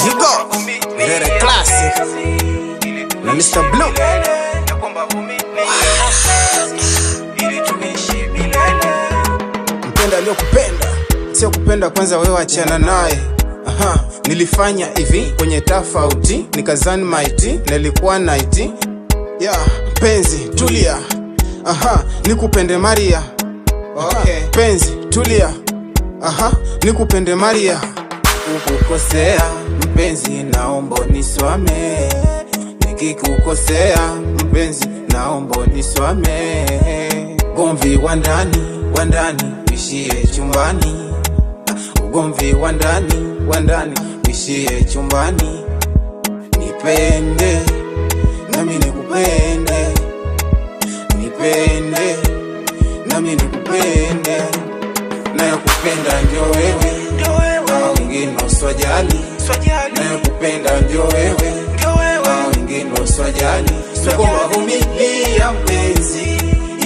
You go, very classic. Na Mr. Blue. Mpenda aliyokupenda, sio kupenda kwanza wewe achana naye. Nilifanya hivi kwenye tofauti, nikazani mighty, nilikuwa nighty. Penzi, tulia. Nikupende Maria. Okay. Penzi, tulia. Nikupende Maria. Ukukosea mpenzi naomba niswame, nikikukosea mpenzi naomba niswame. Ugomvi wa ndani ishie chumbani, ugomvi wa ndani ishie chumbani. Nipende nami nikupende, nipende nami nikupende, na kupenda ndio wewe, wengine uswajali. Na kupenda ndio wewe, wengine uswajali. Naomba vumilia mpenzi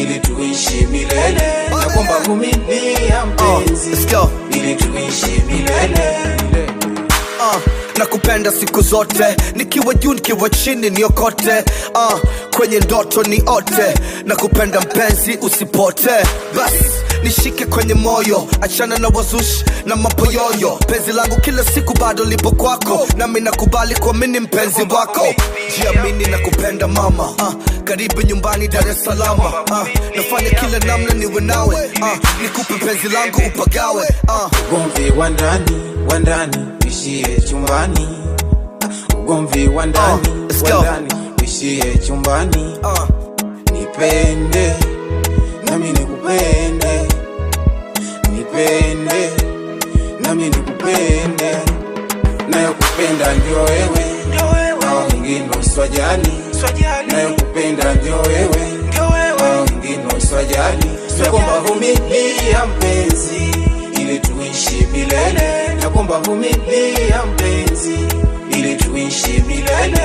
ili tuishi milele. Naomba vumilia mpenzi ili tuishi milele. Nakupenda siku zote, nikiwa juu nikiwa chini niokote. Kwenye ndoto ni ote, nakupenda mpenzi usipote. Basi nishike kwenye moyo, achana na wazushi na mapoyoyo. Penzi langu kila siku bado lipo kwako, nami nakubali kuamini mpenzi wako. Jiamini nakupenda mama, karibu nyumbani Dar es Salaam. Nafanya kila namna niwe nawe, nikupe penzi langu upagawe. Ugomvi wa ndani ishie chumbani, ugomvi wa ndani ishie chumbani. Nipende nami nikupende, nipende nami nikupende, na kupenda ndio wewe, wengine uswajali. Na kupenda ndio wewe, wengine uswajali. Naomba vumilia mpenzi ili tuishi milele. Naomba vumilia mpenzi ili tuishi milele.